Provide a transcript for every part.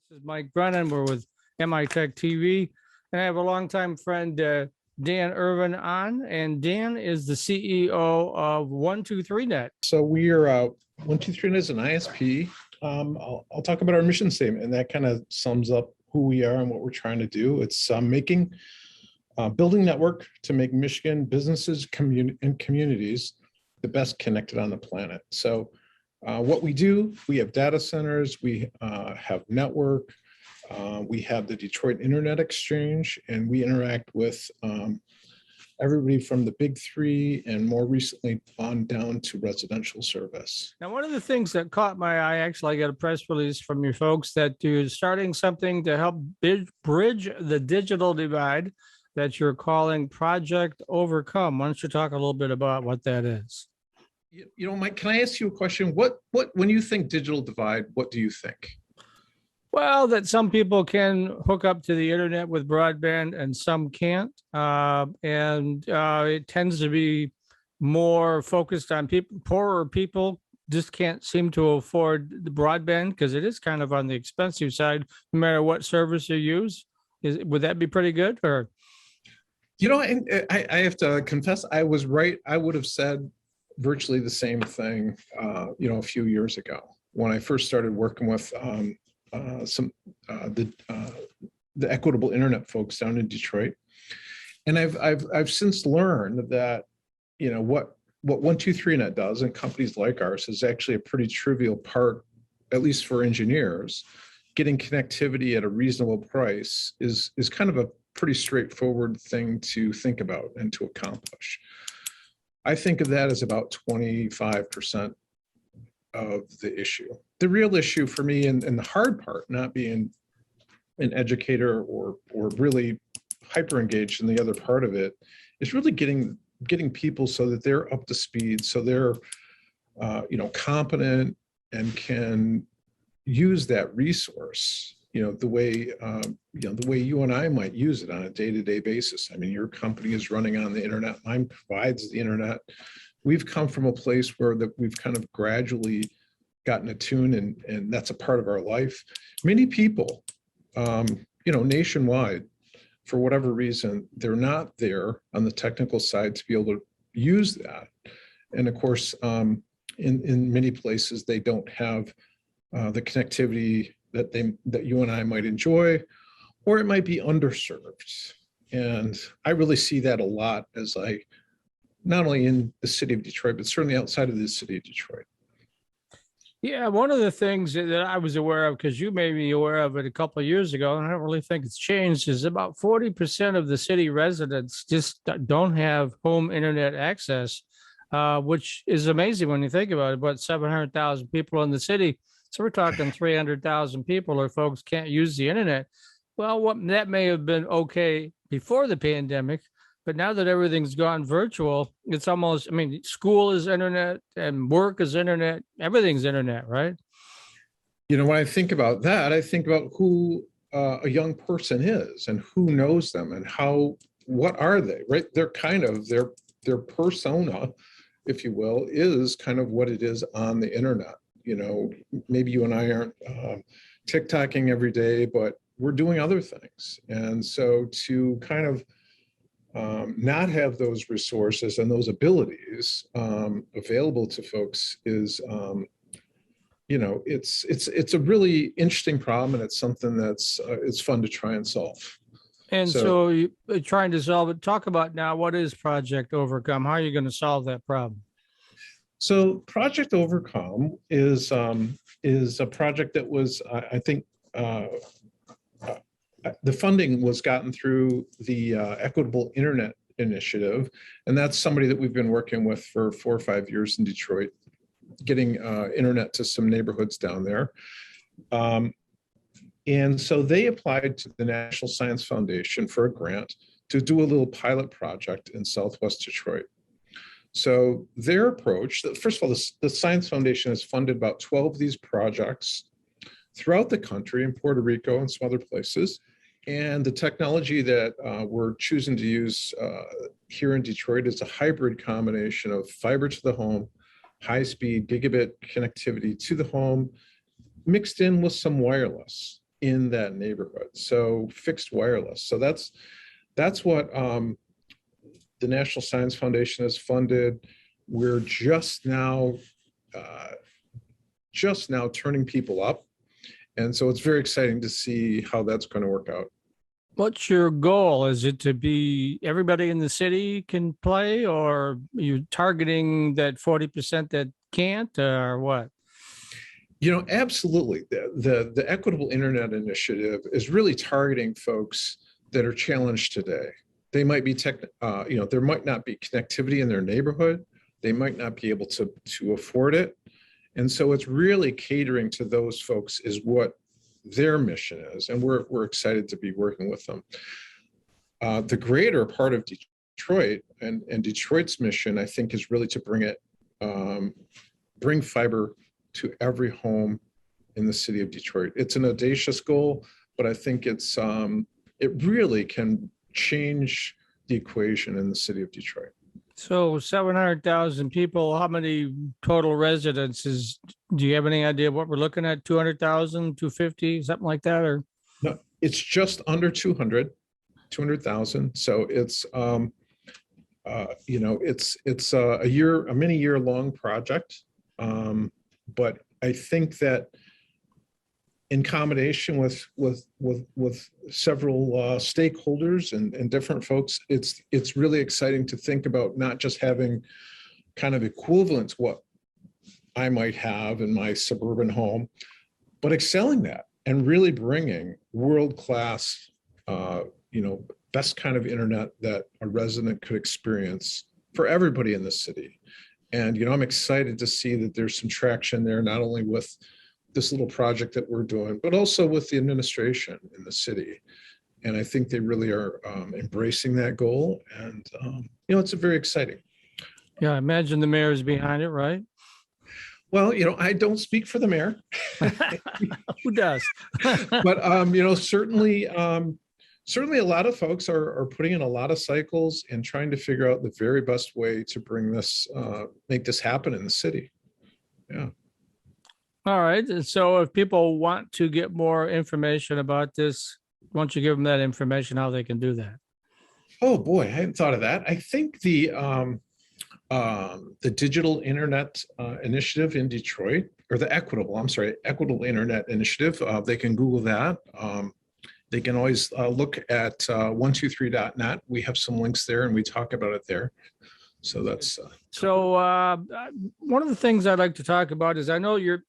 This is Mike Brennan. We're with MiTech TV, and I have a longtime friend, Dan Irvin, on. And Dan is the CEO of 123Net. So we are 123Net is an ISP. I'll talk about our mission statement, and that kind of sums up who we are and what we're trying to do. It's building network to make Michigan businesses and communities the best connected on the planet. So what we do, we have data centers, we have network, we have the Detroit Internet Exchange, and we interact with everybody from the big three and more recently on down to residential service. Now, one of the things that caught my eye, actually, I got a press release from your folks that you're starting something to help bridge the digital divide that you're calling Project Overcome. Why don't you talk a little bit about what that is? You know, Mike, can I ask you a question? What when you think digital divide, what do you think? Well, that some people can hook up to the internet with broadband and some can't. It tends to be more focused on people, poorer people just can't seem to afford the broadband because it is kind of on the expensive side, no matter what service you use. Would that be pretty good? Or, you know, I have to confess, I was right. I would have said virtually the same thing, a few years ago when I first started working with the Equitable Internet folks down in Detroit, and I've since learned that what 123Net does, and companies like ours, is actually a pretty trivial part, at least for engineers. Getting connectivity at a reasonable price is kind of a pretty straightforward thing to think about and to accomplish. I think of that as about 25% of the issue. The real issue for me, and the hard part, not being an educator or really hyper engaged in the other part of it, is really getting people so that they're up to speed, so they're competent and can use that resource the way you and I might use it on a day-to-day basis. I mean, your company is running on the internet, mine provides the internet. We've come from a place where we've kind of gradually gotten attuned, and that's a part of our life. Many people, nationwide, for whatever reason, they're not there on the technical side to be able to use that. And of course, in many places, they don't have the connectivity that you and I might enjoy, or it might be underserved. And I really see that a lot as not only in the city of Detroit, but certainly outside of the city of Detroit. Yeah, one of the things that I was aware of, because you made me aware of it a couple of years ago, and I don't really think it's changed, is about 40% of the city residents just don't have home internet access, which is amazing when you think about it. About 700,000 people in the city. So we're talking 300,000 people or folks can't use the internet. Well, that may have been okay before the pandemic, but now that everything's gone virtual, it's almost, school is internet and work is internet, everything's internet, right? When I think about that, I think about who a young person is and who knows them and what are they, right? They're kind of, their persona, if you will, is kind of what it is on the internet. Maybe you and I aren't TikToking every day, but we're doing other things. And so to kind of not have those resources and those abilities available to folks is, it's a really interesting problem, and it's something that's it's fun to try and solve. And so you're trying to solve it. Talk about now, what is Project Overcome? How are you going to solve that problem? So Project Overcome is a project that was, I think, the funding was gotten through the Equitable Internet Initiative, and that's somebody that we've been working with for 4 or 5 years in Detroit, getting internet to some neighborhoods down there. And so they applied to the National Science Foundation for a grant to do a little pilot project in Southwest Detroit. So their approach, first of all, the Science Foundation has funded about 12 of these projects throughout the country, in Puerto Rico and some other places. And the technology that we're choosing to use here in Detroit is a hybrid combination of fiber to the home, high-speed gigabit connectivity to the home, mixed in with some wireless. in that neighborhood. So fixed wireless. So that's what the National Science Foundation has funded. We're just now turning people up. And so it's very exciting to see how that's going to work out. What's your goal? Is it to be everybody in the city can play, or are you targeting that 40% that can't, or what? Absolutely. The Equitable Internet Initiative is really targeting folks that are challenged today. They might be there might not be connectivity in their neighborhood. They might not be able to afford it. And so it's really catering to those folks is what their mission is. And we're excited to be working with them. The greater part of Detroit and Detroit's mission, I think, is really to bring fiber to every home in the city of Detroit. It's an audacious goal, but I think it really can change the equation in the city of Detroit. So 700,000 people, how many total residences? Do you have any idea what we're looking at? 200,000, 250, something like that? Or no, it's just under 200,000. So it's, it's a many year long project. But I think that in combination with several stakeholders and different folks, it's really exciting to think about not just having kind of equivalent to what I might have in my suburban home, but excelling that and really bringing world-class, best kind of internet that a resident could experience for everybody in the city. And, I'm excited to see that there's some traction there, not only with this little project that we're doing, but also with the administration in the city. And I think they really are embracing that goal. And, it's very exciting. yeah, I imagine the mayor is behind it, right? Well, I don't speak for the mayor. Who does? But, certainly a lot of folks are putting in a lot of cycles and trying to figure out the very best way to make this happen in the city. Yeah. All right. And so if people want to get more information about this, why don't you give them that information, how they can do that? Oh boy, I hadn't thought of that. I think the Digital Internet Initiative in Detroit, or Equitable Internet Initiative, they can Google that. They can always look at 123.net. We have some links there and we talk about it there. So that's one of the things I'd like to talk about is I know you're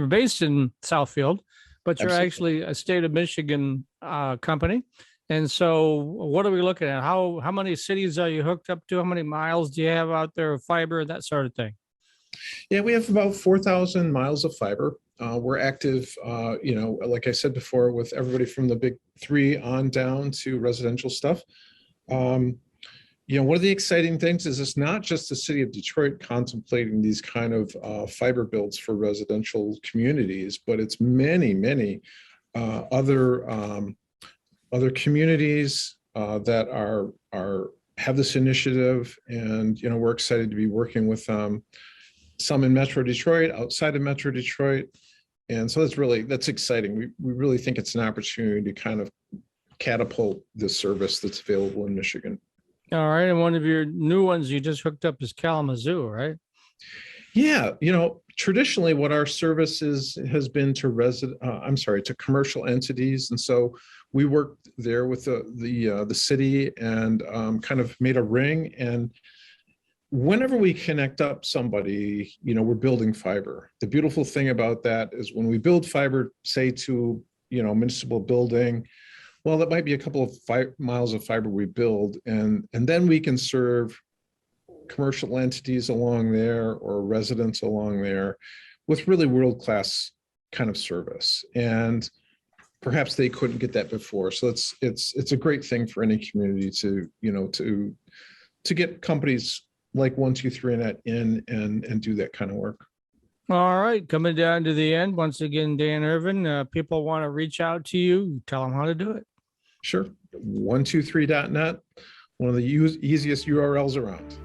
based in Southfield, but you're actually a state of Michigan company. And so what are we looking at? How many cities are you hooked up to? How many miles do you have out there of fiber, that sort of thing? Yeah, we have about 4,000 miles of fiber. We're active, like I said before, with everybody from the big three on down to residential stuff. One of the exciting things is it's not just the city of Detroit contemplating these kind of fiber builds for residential communities, but it's many, many other communities that have this initiative, and we're excited to be working with them. Some in Metro Detroit, outside of Metro Detroit, and so that's exciting. We really think it's an opportunity to kind of catapult this service that's available in Michigan. All right. And one of your new ones you just hooked up is Kalamazoo, right? Yeah. Traditionally what our service has been to commercial entities. And so we worked there with the city and kind of made a ring. And whenever we connect up somebody, we're building fiber. The beautiful thing about that is when we build fiber, say to, a municipal building, well, that might be a couple of miles of fiber we build, and then we can serve commercial entities along there or residents along there with really world-class kind of service. And perhaps they couldn't get that before. So it's a great thing for any community to get companies like 123net in and do that kind of work. All right. Coming down to the end, once again, Dan Irvin, people want to reach out to you, tell them how to do it. Sure. 123.net, one of the easiest URLs around.